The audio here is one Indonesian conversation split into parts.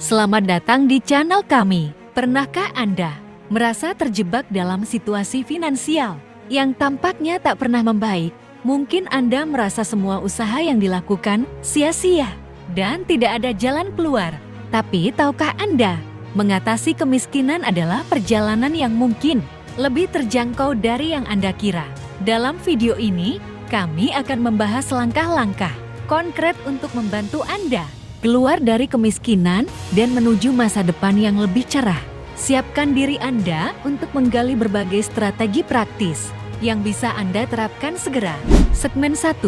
Selamat datang di channel kami. Pernahkah Anda merasa terjebak dalam situasi finansial yang tampaknya tak pernah membaik? Mungkin Anda merasa semua usaha yang dilakukan sia-sia dan tidak ada jalan keluar. Tapi tahukah Anda, mengatasi kemiskinan adalah perjalanan yang mungkin lebih terjangkau dari yang Anda kira. Dalam video ini, kami akan membahas langkah-langkah konkret untuk membantu Anda keluar dari kemiskinan dan menuju masa depan yang lebih cerah. Siapkan diri Anda untuk menggali berbagai strategi praktis yang bisa Anda terapkan segera. Segmen 1,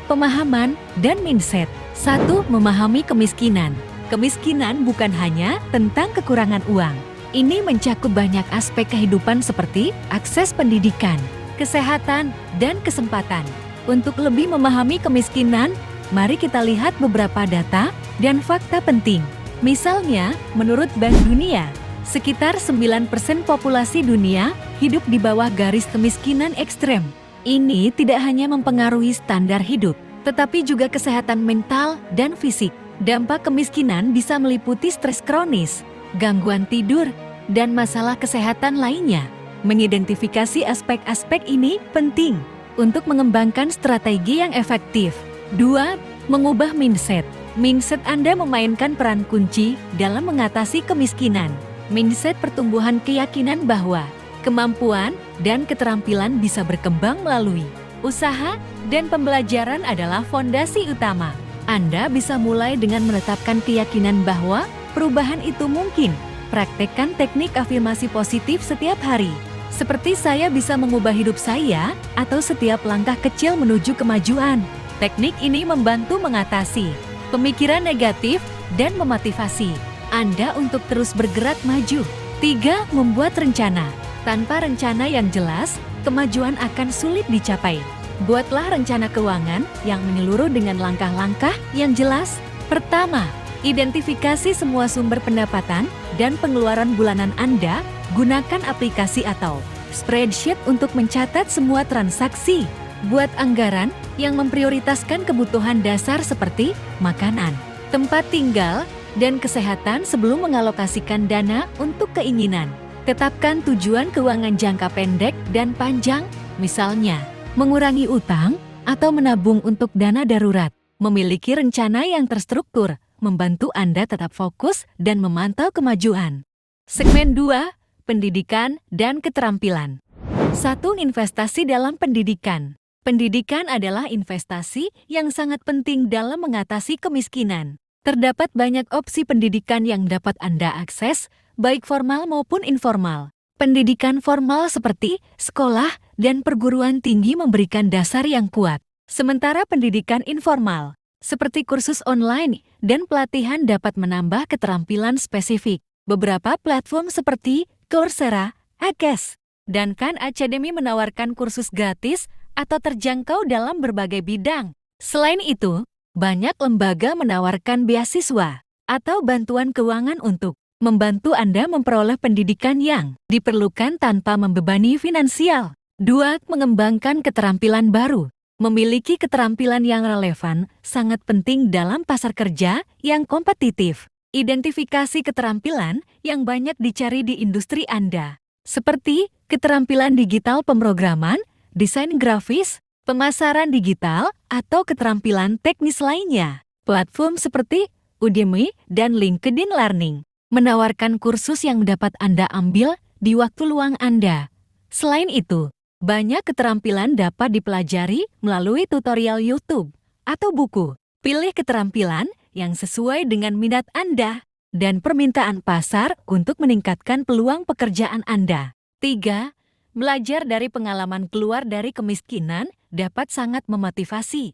pemahaman dan mindset. 1. Memahami kemiskinan. Kemiskinan bukan hanya tentang kekurangan uang. Ini mencakup banyak aspek kehidupan seperti akses pendidikan, kesehatan, dan kesempatan. Untuk lebih memahami kemiskinan, mari kita lihat beberapa data dan fakta penting. Misalnya, menurut Bank Dunia, sekitar 9% populasi dunia hidup di bawah garis kemiskinan ekstrem. Ini tidak hanya mempengaruhi standar hidup, tetapi juga kesehatan mental dan fisik. Dampak kemiskinan bisa meliputi stres kronis, gangguan tidur, dan masalah kesehatan lainnya. Mengidentifikasi aspek-aspek ini penting untuk mengembangkan strategi yang efektif. 2. Mengubah mindset. Mindset Anda memainkan peran kunci dalam mengatasi kemiskinan. Mindset pertumbuhan keyakinan bahwa kemampuan dan keterampilan bisa berkembang melalui usaha dan pembelajaran adalah fondasi utama. Anda bisa mulai dengan menetapkan keyakinan bahwa perubahan itu mungkin. Praktekkan teknik afirmasi positif setiap hari. Seperti saya bisa mengubah hidup saya, atau setiap langkah kecil menuju kemajuan. Teknik ini membantu mengatasi pemikiran negatif dan memotivasi Anda untuk terus bergerak maju. 3. Membuat rencana. Tanpa rencana yang jelas, kemajuan akan sulit dicapai. Buatlah rencana keuangan yang menyeluruh dengan langkah-langkah yang jelas. Pertama, identifikasi semua sumber pendapatan dan pengeluaran bulanan Anda. Gunakan aplikasi atau spreadsheet untuk mencatat semua transaksi. Buat anggaran yang memprioritaskan kebutuhan dasar seperti makanan, tempat tinggal, dan kesehatan sebelum mengalokasikan dana untuk keinginan. Tetapkan tujuan keuangan jangka pendek dan panjang, misalnya mengurangi utang atau menabung untuk dana darurat. Memiliki rencana yang terstruktur membantu Anda tetap fokus dan memantau kemajuan. Segmen 2, pendidikan dan keterampilan. 1. Investasi dalam pendidikan. Pendidikan adalah investasi yang sangat penting dalam mengatasi kemiskinan. Terdapat banyak opsi pendidikan yang dapat Anda akses, baik formal maupun informal. Pendidikan formal seperti sekolah dan perguruan tinggi memberikan dasar yang kuat. Sementara pendidikan informal, seperti kursus online dan pelatihan dapat menambah keterampilan spesifik. Beberapa platform seperti Coursera, Akes, dan Khan Academy menawarkan kursus gratis atau terjangkau dalam berbagai bidang. Selain itu, banyak lembaga menawarkan beasiswa atau bantuan keuangan untuk membantu Anda memperoleh pendidikan yang diperlukan tanpa membebani finansial. 2. Mengembangkan keterampilan baru. Memiliki keterampilan yang relevan sangat penting dalam pasar kerja yang kompetitif. Identifikasi keterampilan yang banyak dicari di industri Anda, seperti keterampilan digital pemrograman, desain grafis, pemasaran digital, atau keterampilan teknis lainnya. Platform seperti Udemy dan LinkedIn Learning menawarkan kursus yang dapat Anda ambil di waktu luang Anda. Selain itu, banyak keterampilan dapat dipelajari melalui tutorial YouTube atau buku. Pilih keterampilan yang sesuai dengan minat Anda dan permintaan pasar untuk meningkatkan peluang pekerjaan Anda. 3. Belajar dari pengalaman keluar dari kemiskinan dapat sangat memotivasi.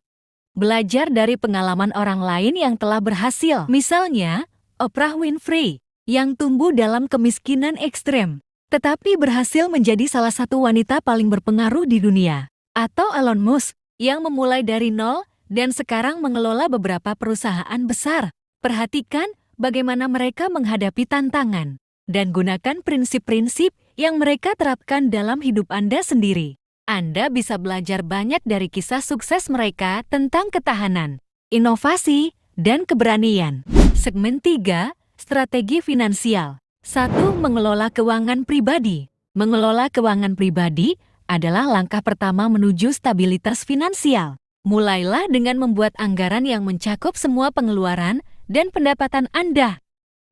Belajar dari pengalaman orang lain yang telah berhasil. Misalnya, Oprah Winfrey yang tumbuh dalam kemiskinan ekstrem, tetapi berhasil menjadi salah satu wanita paling berpengaruh di dunia. Atau Elon Musk yang memulai dari nol dan sekarang mengelola beberapa perusahaan besar. Perhatikan bagaimana mereka menghadapi tantangan dan gunakan prinsip-prinsip yang mereka terapkan dalam hidup Anda sendiri. Anda bisa belajar banyak dari kisah sukses mereka tentang ketahanan, inovasi, dan keberanian. Segmen 3, Strategi finansial. 1. Mengelola keuangan pribadi. Mengelola keuangan pribadi adalah langkah pertama menuju stabilitas finansial. Mulailah dengan membuat anggaran yang mencakup semua pengeluaran dan pendapatan Anda.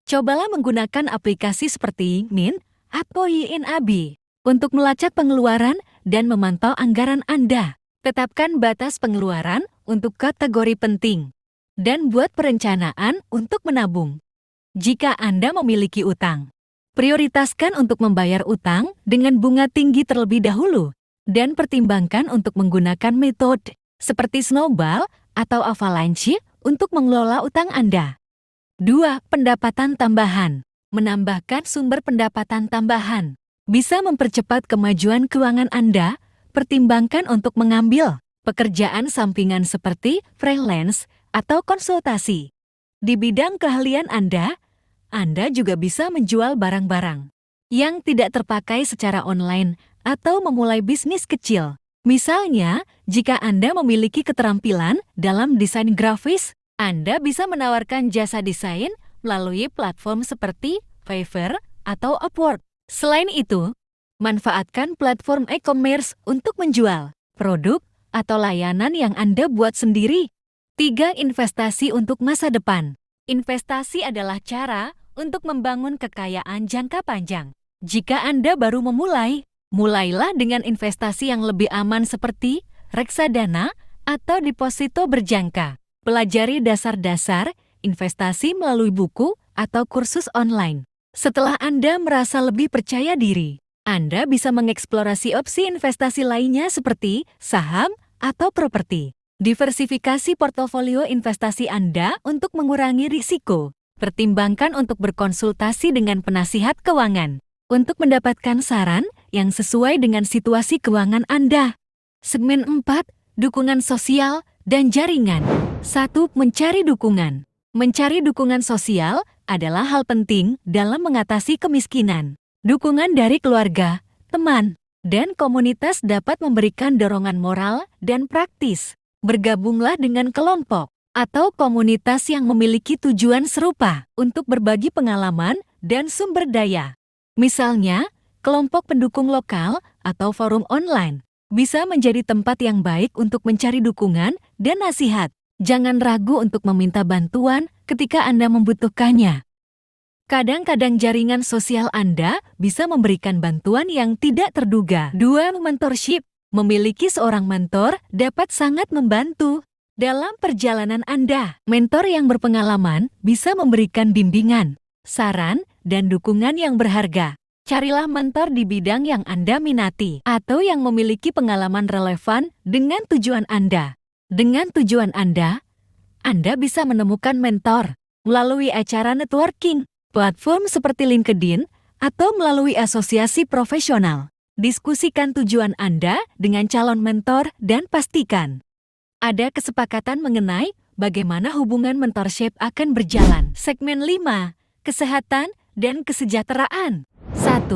Cobalah menggunakan aplikasi seperti Mint atau YNAB untuk melacak pengeluaran dan memantau anggaran Anda. Tetapkan batas pengeluaran untuk kategori penting dan buat perencanaan untuk menabung. Jika Anda memiliki utang, prioritaskan untuk membayar utang dengan bunga tinggi terlebih dahulu dan pertimbangkan untuk menggunakan metode seperti snowball atau avalanche untuk mengelola utang Anda. 2. Pendapatan tambahan. Menambahkan sumber pendapatan tambahan bisa mempercepat kemajuan keuangan Anda. Pertimbangkan untuk mengambil pekerjaan sampingan seperti freelance atau konsultasi. Di bidang keahlian Anda juga bisa menjual barang-barang yang tidak terpakai secara online atau memulai bisnis kecil. Misalnya, jika Anda memiliki keterampilan dalam desain grafis, Anda bisa menawarkan jasa desain melalui platform seperti Fiverr atau Upwork. Selain itu, manfaatkan platform e-commerce untuk menjual produk atau layanan yang Anda buat sendiri. 3. Investasi untuk masa depan. Investasi adalah cara untuk membangun kekayaan jangka panjang. Jika Anda baru memulai, mulailah dengan investasi yang lebih aman seperti reksadana atau deposito berjangka. Pelajari dasar-dasar investasi melalui buku atau kursus online. Setelah Anda merasa lebih percaya diri, Anda bisa mengeksplorasi opsi investasi lainnya seperti saham atau properti. Diversifikasi portofolio investasi Anda untuk mengurangi risiko. Pertimbangkan untuk berkonsultasi dengan penasihat keuangan untuk mendapatkan saran yang sesuai dengan situasi keuangan Anda. Segmen 4. Dukungan sosial dan jaringan. 1. Mencari dukungan. Mencari dukungan sosial adalah hal penting dalam mengatasi kemiskinan. Dukungan dari keluarga, teman, dan komunitas dapat memberikan dorongan moral dan praktis. Bergabunglah dengan kelompok atau komunitas yang memiliki tujuan serupa untuk berbagi pengalaman dan sumber daya. Misalnya, kelompok pendukung lokal atau forum online bisa menjadi tempat yang baik untuk mencari dukungan dan nasihat. Jangan ragu untuk meminta bantuan ketika Anda membutuhkannya. Kadang-kadang jaringan sosial Anda bisa memberikan bantuan yang tidak terduga. 2. Mentorship. Memiliki seorang mentor dapat sangat membantu dalam perjalanan Anda. Mentor yang berpengalaman bisa memberikan bimbingan, saran, dan dukungan yang berharga. Carilah mentor di bidang yang Anda minati atau yang memiliki pengalaman relevan dengan tujuan Anda. Dengan tujuan Anda bisa menemukan mentor melalui acara networking, platform seperti LinkedIn, atau melalui asosiasi profesional. Diskusikan tujuan Anda dengan calon mentor dan pastikan ada kesepakatan mengenai bagaimana hubungan mentorship akan berjalan. Segmen 5. Kesehatan dan kesejahteraan. 1.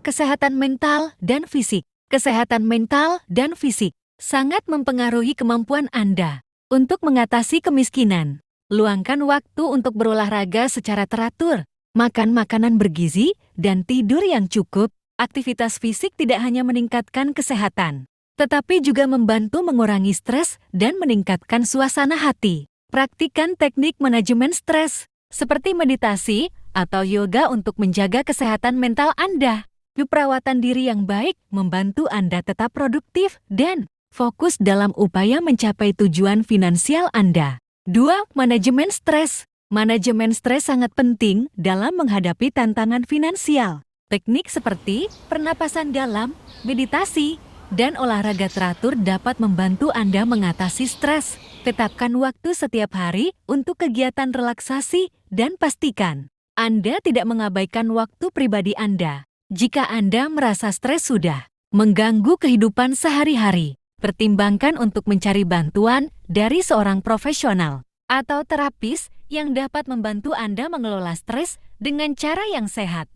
Kesehatan mental dan fisik. Kesehatan mental dan fisik sangat mempengaruhi kemampuan Anda untuk mengatasi kemiskinan. Luangkan waktu untuk berolahraga secara teratur, makan makanan bergizi, dan tidur yang cukup. Aktivitas fisik tidak hanya meningkatkan kesehatan, tetapi juga membantu mengurangi stres dan meningkatkan suasana hati. Praktikan teknik manajemen stres, seperti meditasi atau yoga untuk menjaga kesehatan mental Anda. Perawatan diri yang baik membantu Anda tetap produktif dan fokus dalam upaya mencapai tujuan finansial Anda. 2. Manajemen stres. Manajemen stres sangat penting dalam menghadapi tantangan finansial. Teknik seperti pernapasan dalam, meditasi, dan olahraga teratur dapat membantu Anda mengatasi stres. Tetapkan waktu setiap hari untuk kegiatan relaksasi dan pastikan Anda tidak mengabaikan waktu pribadi Anda. Jika Anda merasa stres sudah mengganggu kehidupan sehari-hari, pertimbangkan untuk mencari bantuan dari seorang profesional atau terapis yang dapat membantu Anda mengelola stres dengan cara yang sehat.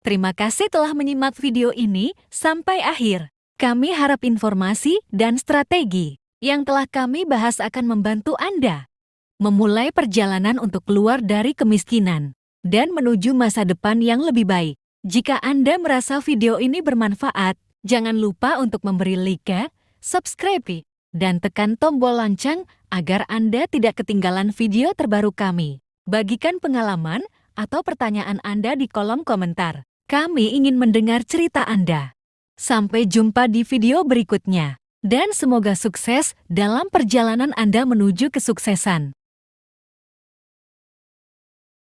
Terima kasih telah menyimak video ini sampai akhir. Kami harap informasi dan strategi yang telah kami bahas akan membantu Anda memulai perjalanan untuk keluar dari kemiskinan dan menuju masa depan yang lebih baik. Jika Anda merasa video ini bermanfaat, jangan lupa untuk memberi like, subscribe, dan tekan tombol lonceng agar Anda tidak ketinggalan video terbaru kami. Bagikan pengalaman atau pertanyaan Anda di kolom komentar. Kami ingin mendengar cerita Anda. Sampai jumpa di video berikutnya. Dan semoga sukses dalam perjalanan Anda menuju kesuksesan.